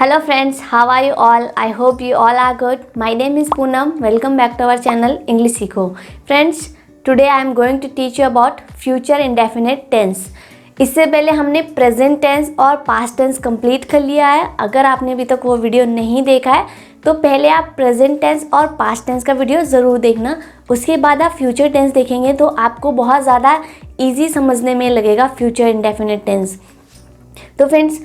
Hello friends, how are you all? I hope you all are good. My name is Poonam. Welcome back to our channel English Seekho. Friends, today I am going to teach you about future indefinite tense. इससे पहले हमने present tense और past tense complete कर लिया है. अगर आपने अभी तक वो वीडियो नहीं देखा है तो पहले आप प्रेजेंट टेंस और पास्ट टेंस का वीडियो ज़रूर देखना. उसके बाद आप फ्यूचर टेंस देखेंगे तो आपको बहुत ज़्यादा ईजी समझने में लगेगा फ्यूचर इंडेफिनिट टेंस. तो फ्रेंड्स,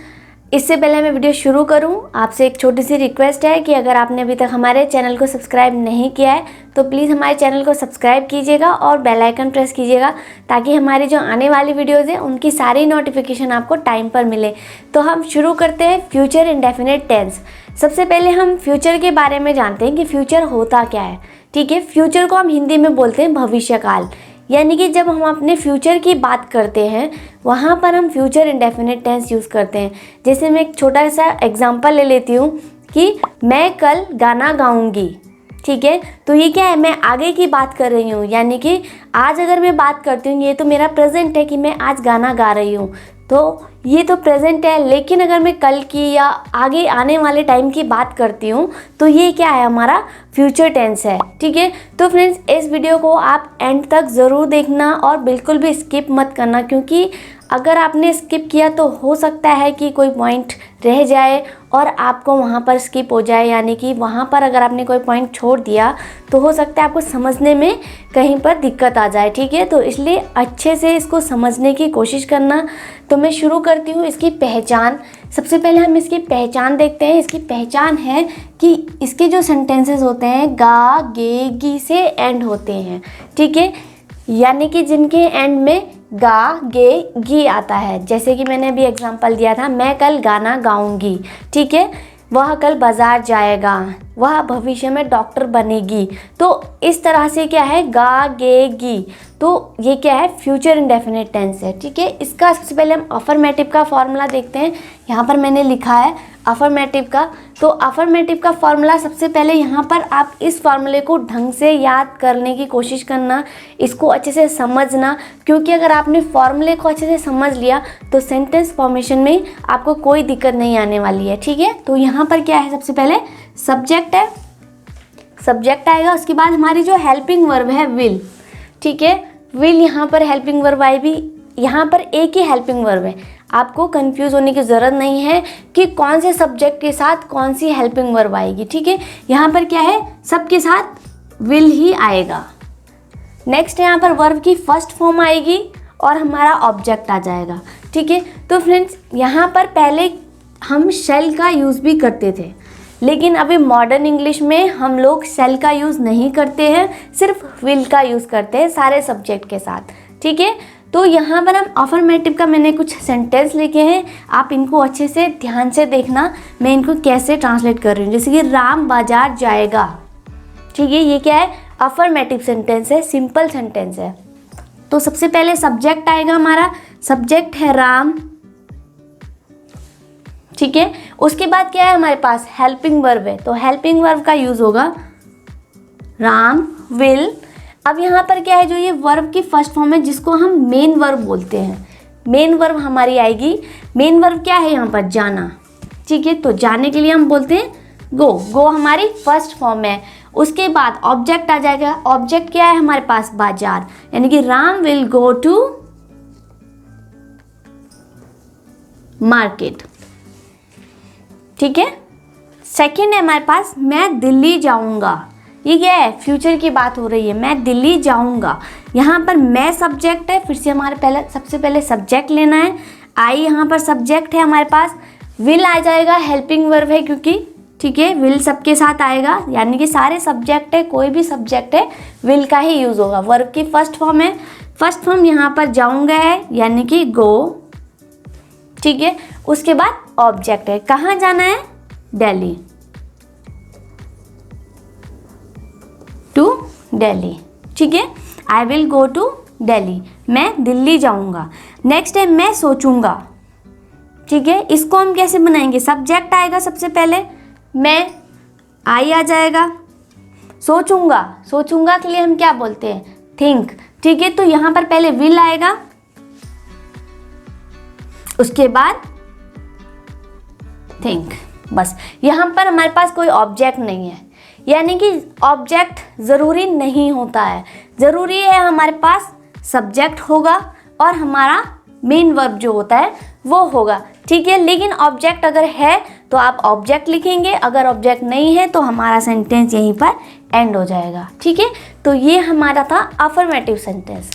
इससे पहले मैं वीडियो शुरू करूं, आपसे एक छोटी सी रिक्वेस्ट है कि अगर आपने अभी तक हमारे चैनल को सब्सक्राइब नहीं किया है तो प्लीज़ हमारे चैनल को सब्सक्राइब कीजिएगा और बेल आइकन प्रेस कीजिएगा ताकि हमारी जो आने वाली वीडियोज़ हैं उनकी सारी नोटिफिकेशन आपको टाइम पर मिले. तो हम शुरू करते हैं फ्यूचर इंडेफिनिट टेंस. सबसे पहले हम फ्यूचर के बारे में जानते हैं कि फ्यूचर होता क्या है. ठीक है, फ्यूचर को हम हिंदी में बोलते हैं भविष्यकाल. यानी कि जब हम अपने फ्यूचर की बात करते हैं वहाँ पर हम फ्यूचर इंडेफिनिट टेंस यूज़ करते हैं. जैसे मैं एक छोटा सा एग्जांपल ले लेती हूँ कि मैं कल गाना गाऊंगी. ठीक है, तो ये क्या है, मैं आगे की बात कर रही हूँ. यानी कि आज अगर मैं बात करती हूँ ये तो मेरा प्रेजेंट है कि मैं आज गाना गा रही हूँ, तो ये तो प्रेजेंट है. लेकिन अगर मैं कल की या आगे आने वाले टाइम की बात करती हूँ तो ये क्या है, हमारा फ्यूचर टेंस है. ठीक है, तो फ्रेंड्स इस वीडियो को आप एंड तक ज़रूर देखना और बिल्कुल भी स्किप मत करना, क्योंकि अगर आपने स्किप किया तो हो सकता है कि कोई पॉइंट रह जाए और आपको वहाँ पर स्किप हो जाए. यानी कि वहाँ पर अगर आपने कोई पॉइंट छोड़ दिया तो हो सकता है आपको समझने में कहीं पर दिक्कत आ जाए. ठीक है, तो इसलिए अच्छे से इसको समझने की कोशिश करना. तो मैं शुरू करती हूँ इसकी पहचान. सबसे पहले हम इसकी पहचान देखते हैं. इसकी पहचान है कि इसके जो सेंटेंसेस होते हैं गा गे गी से एंड होते हैं. ठीक है, यानी कि जिनके एंड में गा गे गी आता है. जैसे कि मैंने अभी एग्जांपल दिया था, मैं कल गाना गाऊंगी. ठीक है, वह कल बाज़ार जाएगा, वह भविष्य में डॉक्टर बनेगी. तो इस तरह से क्या है, गा गे गी, तो ये क्या है, फ्यूचर इंडेफिनिट टेंस है. ठीक है, इसका सबसे पहले हम अफर्मेटिव का फॉर्मूला देखते हैं. यहाँ पर मैंने लिखा है अफर्मेटिव का. तो अफर्मेटिव का फॉर्मूला सबसे पहले यहाँ पर आप इस फॉर्मूले को ढंग से याद करने की कोशिश करना, इसको अच्छे से समझना, क्योंकि अगर आपने फॉर्मूले को अच्छे से समझ लिया तो सेंटेंस फॉर्मेशन में आपको कोई दिक्कत नहीं आने वाली है. ठीक है, तो यहाँ पर क्या है, सबसे पहले सब्जेक्ट है, सब्जेक्ट आएगा. उसके बाद हमारी जो हेल्पिंग वर्ब है विल. ठीक है, विल यहाँ पर हेल्पिंग वर्ब आएगी. यहाँ पर एक ही हेल्पिंग वर्ब है, आपको कंफ्यूज होने की ज़रूरत नहीं है कि कौन से सब्जेक्ट के साथ कौन सी हेल्पिंग वर्ब आएगी. ठीक है, यहाँ पर क्या है, सबके साथ विल ही आएगा. नेक्स्ट यहाँ पर वर्ब की फर्स्ट फॉर्म आएगी और हमारा ऑब्जेक्ट आ जाएगा. ठीक है, तो फ्रेंड्स यहाँ पर पहले हम शैल का यूज़ भी करते थे, लेकिन अभी मॉडर्न इंग्लिश में हम लोग शैल का यूज़ नहीं करते हैं, सिर्फ विल का यूज़ करते हैं सारे सब्जेक्ट के साथ. ठीक है, तो यहाँ पर हम अफर्मेटिव का मैंने कुछ सेंटेंस लिखे हैं, आप इनको अच्छे से ध्यान से देखना मैं इनको कैसे ट्रांसलेट कर रही हूँ. जैसे कि राम बाजार जाएगा. ठीक है, ये क्या है, अफर्मेटिव सेंटेंस है, सिंपल सेंटेंस है. तो सबसे पहले सब्जेक्ट आएगा, हमारा सब्जेक्ट है राम. ठीक है, उसके बाद क्या है, हमारे पास हेल्पिंग वर्ब है, तो हेल्पिंग वर्ब का यूज होगा राम विल. अब यहाँ पर क्या है, जो ये वर्ब की फर्स्ट फॉर्म है जिसको हम मेन वर्ब बोलते हैं, मेन वर्ब हमारी आएगी. मेन वर्ब क्या है यहाँ पर, जाना. ठीक है, तो जाने के लिए हम बोलते हैं गो. गो हमारी फर्स्ट फॉर्म है. उसके बाद ऑब्जेक्ट आ जाएगा. ऑब्जेक्ट क्या है हमारे पास, बाजार. यानी कि Ram will go to market. ठीक है, सेकेंड है हमारे पास मैं दिल्ली जाऊंगा. ये क्या है, फ्यूचर की बात हो रही है, मैं दिल्ली जाऊंगा. यहाँ पर मैं सब्जेक्ट है, फिर से हमारे पहले सबसे पहले सब्जेक्ट लेना है. आई यहाँ पर सब्जेक्ट है हमारे पास. विल आ जाएगा, हेल्पिंग वर्ब है क्योंकि. ठीक है, विल सबके साथ आएगा, यानी कि सारे सब्जेक्ट है, कोई भी सब्जेक्ट है विल का ही यूज होगा. वर्ब की फर्स्ट फॉर्म है, फर्स्ट फॉर्म यहाँ पर जाऊंगा है यानी कि गो. ठीक है, उसके बाद ऑब्जेक्ट है, कहाँ जाना है, दिल्ली, टू दिल्ली. ठीक है, I will go to Delhi, मैं दिल्ली जाऊंगा. नेक्स्ट है मैं सोचूंगा. ठीक है, इसको हम कैसे बनाएंगे, सब्जेक्ट आएगा सबसे पहले, मैं आई आ जाएगा. सोचूंगा, सोचूंगा के लिए हम क्या बोलते हैं, थिंक. ठीक है, तो यहाँ पर पहले विल आएगा, उसके बाद थिंक. बस यहाँ पर हमारे पास कोई ऑब्जेक्ट नहीं है, यानी कि ऑब्जेक्ट ज़रूरी नहीं होता है, ज़रूरी है हमारे पास सब्जेक्ट होगा और हमारा मेन वर्ब जो होता है वो होगा, ठीक है। लेकिन ऑब्जेक्ट अगर है तो आप ऑब्जेक्ट लिखेंगे, अगर ऑब्जेक्ट नहीं है तो हमारा सेंटेंस यहीं पर एंड हो जाएगा, ठीक है। तो ये हमारा था अफर्मेटिव सेंटेंस,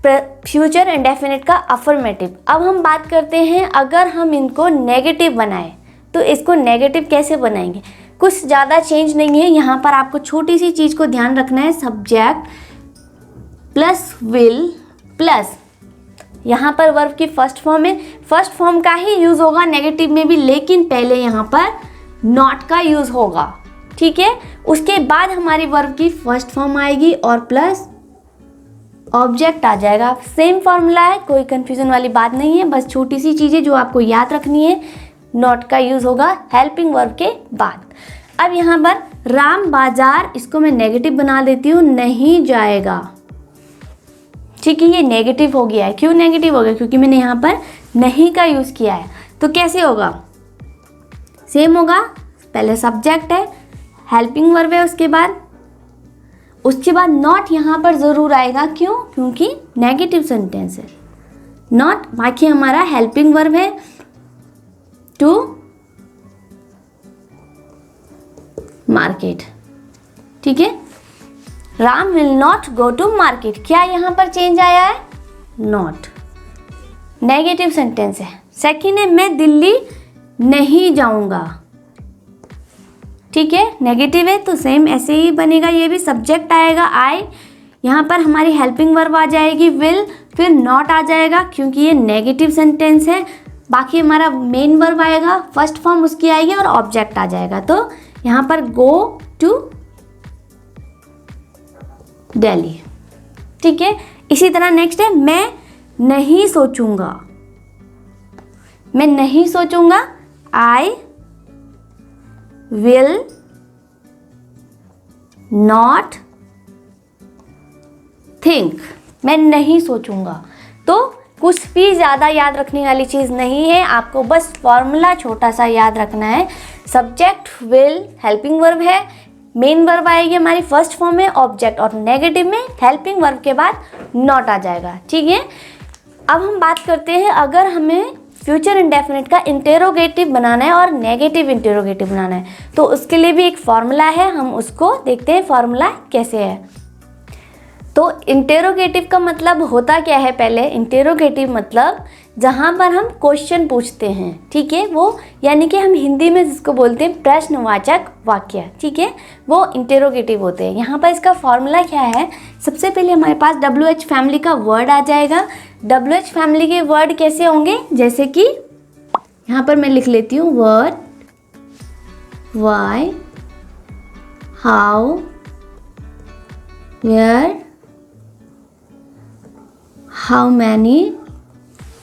फ्यूचर इंडेफिनिट का अफर्मेटिव। अब हम बात करते हैं अगर हम इनको नेगेटिव बनाएं तो इसको नेगेटिव कैसे बनाएंगे। कुछ ज़्यादा चेंज नहीं है, यहाँ पर आपको छोटी सी चीज़ को ध्यान रखना है, सब्जेक्ट प्लस विल प्लस यहाँ पर वर्ब की फर्स्ट फॉर्म है, फर्स्ट फॉर्म का ही यूज़ होगा नेगेटिव में भी, लेकिन पहले यहाँ पर नॉट का यूज़ होगा, ठीक है। उसके बाद हमारी वर्ब की फर्स्ट फॉर्म आएगी और प्लस ऑब्जेक्ट आ जाएगा। सेम फॉर्मूला है, कोई कंफ्यूजन वाली बात नहीं है, बस छोटी सी चीज़ें जो आपको याद रखनी है, नॉट का यूज़ होगा हेल्पिंग वर्ब के बाद। अब यहाँ पर राम बाजार, इसको मैं नेगेटिव बना देती हूँ, नहीं जाएगा, ठीक है। ये नेगेटिव हो गया है, क्यों नेगेटिव हो गया, क्योंकि मैंने यहाँ पर नहीं का यूज़ किया है। तो कैसे होगा, सेम होगा, पहले सब्जेक्ट है, हेल्पिंग वर्ब है, उसके बाद नॉट यहाँ पर ज़रूर आएगा, क्यों, क्योंकि नेगेटिव सेंटेंस है, नॉट। बाकी हमारा हेल्पिंग वर्ब है टू मार्केट, ठीक है। Ram will not go to market, क्या यहाँ पर चेंज आया है, नॉट, नेगेटिव सेंटेंस है। सेकंड है मैं दिल्ली नहीं जाऊंगा, ठीक है, नेगेटिव है तो सेम ऐसे ही बनेगा, ये भी सब्जेक्ट आएगा आई, यहाँ पर हमारी हेल्पिंग वर्ब आ जाएगी विल, फिर नॉट आ जाएगा क्योंकि ये नेगेटिव सेंटेंस है। बाकी हमारा मेन वर्ब आएगा, फर्स्ट फॉर्म उसकी आएगी और ऑब्जेक्ट आ जाएगा। तो यहाँ पर गो टू दिल्ली, ठीक है। इसी तरह नेक्स्ट है मैं नहीं सोचूंगा, मैं नहीं सोचूंगा, आई विल नॉट थिंक, मैं नहीं सोचूंगा। तो कुछ भी ज़्यादा याद रखने वाली चीज़ नहीं है, आपको बस फॉर्मूला छोटा सा याद रखना है, सब्जेक्ट विल हेल्पिंग वर्ब है, मेन वर्ब आएगी हमारी फर्स्ट फॉर्म में ऑब्जेक्ट, और नेगेटिव में हेल्पिंग वर्ब के बाद नॉट आ जाएगा, ठीक है। अब हम बात करते हैं अगर हमें फ्यूचर इंडेफिनिट का इंटेरोगेटिव बनाना है और नेगेटिव इंटेरोगेटिव बनाना है तो उसके लिए भी एक फॉर्मूला है, हम उसको देखते हैं फॉर्मूला कैसे है। तो इंटेरोगेटिव का मतलब होता क्या है, पहले इंटेरोगेटिव मतलब जहाँ पर हम क्वेश्चन पूछते हैं, ठीक है, वो यानी कि हम हिंदी में जिसको बोलते हैं प्रश्नवाचक वाक्य, ठीक है, वो इंटेरोगेटिव होते हैं। यहाँ पर इसका फॉर्मूला क्या है, सबसे पहले हमारे पास WH फैमिली का वर्ड आ जाएगा। WH फैमिली के वर्ड कैसे होंगे, जैसे कि यहाँ पर मैं लिख लेती हूँ word, why, how, where, how many,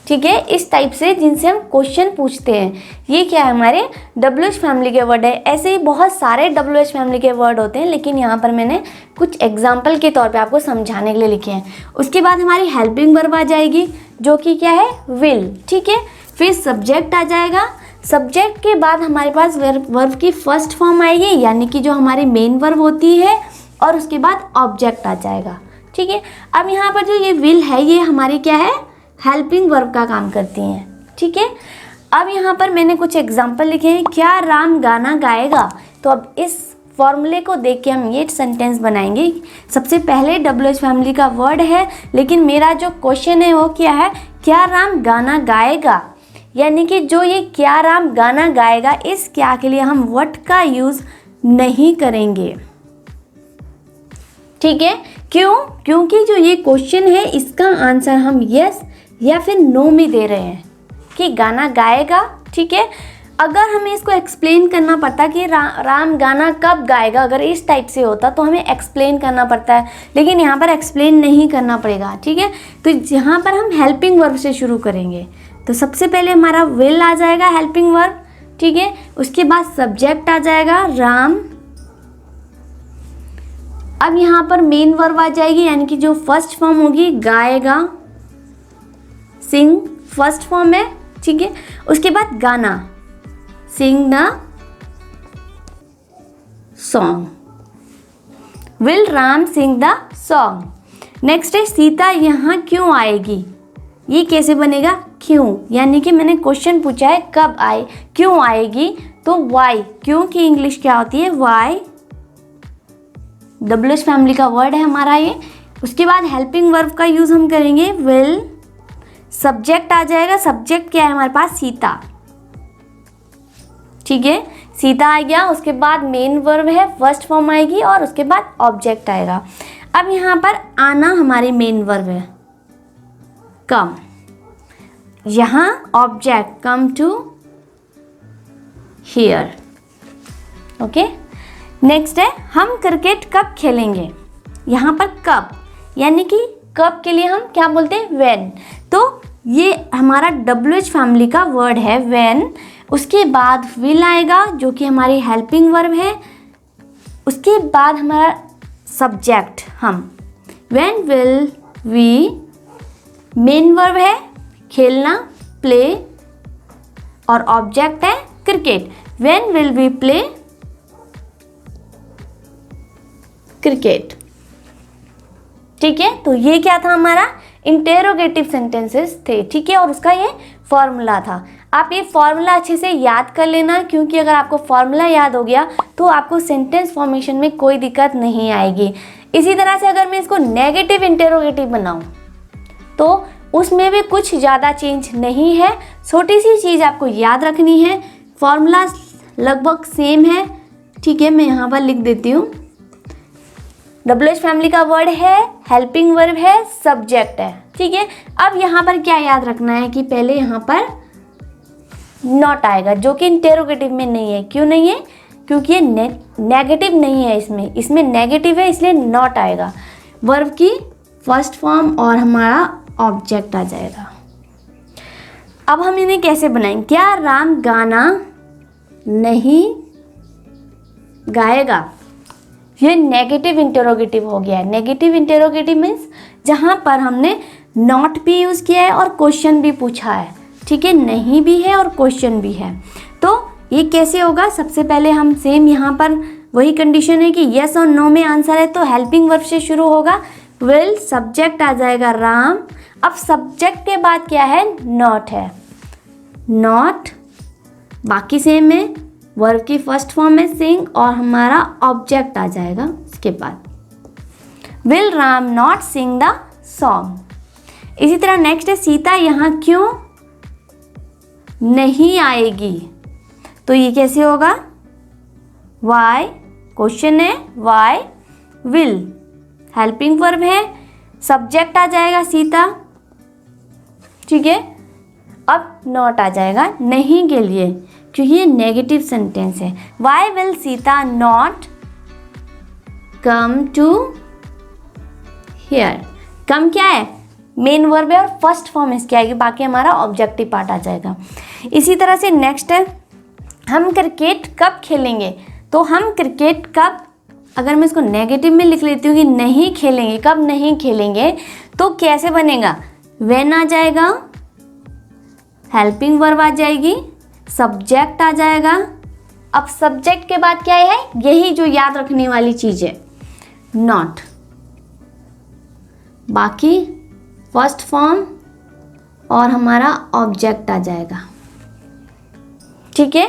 ठीक है, इस टाइप से जिनसे हम क्वेश्चन पूछते हैं, ये क्या है हमारे WH फैमिली के वर्ड है। ऐसे ही बहुत सारे WH फैमिली के वर्ड होते हैं, लेकिन यहाँ पर मैंने कुछ एग्जाम्पल के तौर पे आपको समझाने के लिए लिखे हैं। उसके बाद हमारी हेल्पिंग वर्ब आ जाएगी जो कि क्या है, विल, ठीक है। फिर सब्जेक्ट आ जाएगा, सब्जेक्ट के बाद हमारे पास वर्ब की फर्स्ट फॉर्म आएगी यानी कि जो हमारी मेन वर्ब होती है, और उसके बाद ऑब्जेक्ट आ जाएगा, ठीक है। अब यहाँ पर जो ये विल है ये हमारी क्या है, हेल्पिंग वर्ब का काम करती हैं, ठीक है। अब यहाँ पर मैंने कुछ एग्जाम्पल लिखे हैं, क्या राम गाना गाएगा। तो अब इस फॉर्मूले को देख के हम ये सेंटेंस बनाएंगे। सबसे पहले WH फैमिली का वर्ड है, लेकिन मेरा जो क्वेश्चन है वो क्या है, क्या राम गाना गाएगा, यानी कि जो ये क्या राम गाना गाएगा, इस क्या के लिए हम व्हाट का यूज़ नहीं करेंगे, ठीक है। क्यों, क्योंकि जो ये क्वेश्चन है इसका आंसर हम यस या फिर नो में दे रहे हैं कि गाना गाएगा, ठीक है। अगर हमें इसको एक्सप्लेन करना पड़ता कि राम गाना कब गाएगा, अगर इस टाइप से होता तो हमें एक्सप्लेन करना पड़ता है, लेकिन यहाँ पर एक्सप्लेन नहीं करना पड़ेगा, ठीक है। तो यहाँ पर हम हेल्पिंग वर्ब से शुरू करेंगे। तो सबसे पहले हमारा विल आ जाएगा हेल्पिंग वर्ब, ठीक है। उसके बाद सब्जेक्ट आ जाएगा राम। अब यहाँ पर मेन वर्ब आ जाएगी यानी कि जो फर्स्ट फॉर्म होगी गाएगा, सिंग फर्स्ट फॉर्म है, ठीक है। उसके बाद गाना sing the song. Will Ram sing the song? Next है सीता यहाँ क्यों आएगी? ये कैसे बनेगा? क्यों, यानी कि मैंने क्वेश्चन पूछा है कब आए, क्यों आएगी, तो वाई, क्यों की इंग्लिश क्या होती है? वाई। WH फैमिली का वर्ड है हमारा ये। उसके बाद हेल्पिंग वर्ब का यूज हम करेंगे विल। सब्जेक्ट आ जाएगा, सब्जेक्ट क्या है हमारे पास? सीता। ठीक है, सीता आ गया। उसके बाद मेन वर्ब है, फर्स्ट फॉर्म आएगी और उसके बाद ऑब्जेक्ट आएगा। अब यहाँ पर आना हमारी मेन वर्ब है, कम। यहाँ object come to here. Okay, next है हम क्रिकेट कब खेलेंगे? यहाँ पर कब, यानी कि कब के लिए हम क्या बोलते हैं? व्हेन। तो ये हमारा WH फैमिली का वर्ड है व्हेन। उसके बाद विल आएगा जो कि हमारी हेल्पिंग वर्ब है। उसके बाद हमारा सब्जेक्ट हम when will we, main verb है खेलना प्ले, और ऑब्जेक्ट है cricket. When will we play cricket. ठीक है, तो ये क्या था? हमारा इंटेरोगेटिव सेंटेंसेस थे। ठीक है, और उसका ये फॉर्मूला था। आप ये फॉर्मूला अच्छे से याद कर लेना, क्योंकि अगर आपको फॉर्मूला याद हो गया तो आपको सेंटेंस फॉर्मेशन में कोई दिक्कत नहीं आएगी। इसी तरह से अगर मैं इसको नेगेटिव इंटेरोगेटिव बनाऊं तो उसमें भी कुछ ज़्यादा चेंज नहीं है। छोटी सी चीज़ आपको याद रखनी है, फॉर्मूला लगभग सेम है। ठीक है, मैं यहाँ पर लिख देती हूँ। WH फैमिली का वर्ड है, हेल्पिंग वर्ब है, सब्जेक्ट है। ठीक है, अब यहाँ पर क्या याद रखना है कि पहले यहाँ पर नॉट आएगा, जो कि इंटेरोगेटिव में नहीं है। क्यों नहीं है? क्योंकि ये नेगेटिव नहीं है, इसमें नेगेटिव है, इसलिए नॉट आएगा। वर्ब की फर्स्ट फॉर्म और हमारा ऑब्जेक्ट आ जाएगा। अब हम इन्हें कैसे बनाएंगे? क्या राम गाना नहीं गाएगा? ये नेगेटिव इंटेरोगेटिव हो गया है। नेगेटिव इंटेरोगेटिव मीन्स जहाँ पर हमने नॉट भी यूज़ किया है और क्वेश्चन भी पूछा है। ठीक है, नहीं भी है और क्वेश्चन भी है। तो ये कैसे होगा? सबसे पहले हम सेम यहाँ पर वही कंडीशन है कि यस और नो में आंसर है, तो हेल्पिंग वर्ब से शुरू होगा। विल, सब्जेक्ट आ जाएगा राम। अब सब्जेक्ट के बाद क्या है? नॉट है, नॉट। बाकी सेम है, वर्ब की फर्स्ट फॉर्म में सिंग और हमारा ऑब्जेक्ट आ जाएगा इसके बाद। Will Ram not sing the song. इसी तरह नेक्स्ट है सीता यहाँ क्यों नहीं आएगी? तो ये कैसे होगा? वाई, क्वेश्चन है, वाई विल, हेल्पिंग वर्ब है, सब्जेक्ट आ जाएगा सीता। ठीक है, अब नॉट आ जाएगा नहीं के लिए, क्योंकि ये नेगेटिव सेंटेंस है। Why will Sita not come to here? Come क्या है? मेन वर्ब है और फर्स्ट फॉर्म इसकी आएगी, बाकी हमारा ऑब्जेक्टिव पार्ट आ जाएगा। इसी तरह से नेक्स्ट है हम क्रिकेट कब खेलेंगे? तो हम क्रिकेट कब, अगर मैं इसको नेगेटिव में लिख लेती हूँ कि नहीं खेलेंगे, कब नहीं खेलेंगे, तो कैसे बनेगा? व्हेन आ जाएगा, हेल्पिंग वर्ब आ जाएगी, सब्जेक्ट आ जाएगा। अब सब्जेक्ट के बाद क्या है? यही जो याद रखने वाली चीज़ है, नॉट। बाकी फर्स्ट फॉर्म और हमारा ऑब्जेक्ट आ जाएगा। ठीक है,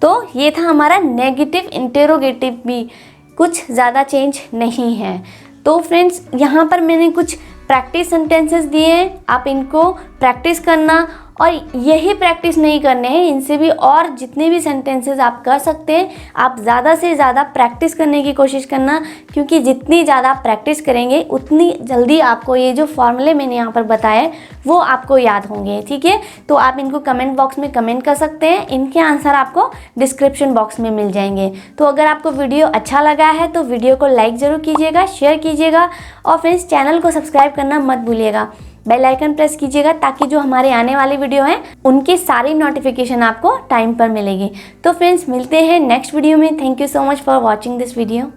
तो ये था हमारा नेगेटिव इंटेरोगेटिव भी, कुछ ज़्यादा चेंज नहीं है। तो फ्रेंड्स, यहाँ पर मैंने कुछ प्रैक्टिस सेंटेंसेस दिए हैं, आप इनको प्रैक्टिस करना, और यही प्रैक्टिस नहीं करने हैं, इनसे भी और जितने भी सेंटेंसेस आप कर सकते हैं, आप ज़्यादा से ज़्यादा प्रैक्टिस करने की कोशिश करना, क्योंकि जितनी ज़्यादा प्रैक्टिस करेंगे उतनी जल्दी आपको ये जो फॉर्मूले मैंने यहाँ पर बताए वो आपको याद होंगे। ठीक है, तो आप इनको कमेंट बॉक्स में कमेंट कर सकते हैं, इनके आंसर आपको डिस्क्रिप्शन बॉक्स में मिल जाएंगे। तो अगर आपको वीडियो अच्छा लगा है तो वीडियो को लाइक ज़रूर कीजिएगा, शेयर कीजिएगा, और फ्रेंड्स चैनल को सब्सक्राइब करना मत भूलिएगा। बेल आइकन प्रेस कीजिएगा ताकि जो हमारे आने वाली वीडियो हैं उनकी सारी नोटिफिकेशन आपको टाइम पर मिलेगी। तो फ्रेंड्स, मिलते हैं नेक्स्ट वीडियो में। Thank you so much for watching this video.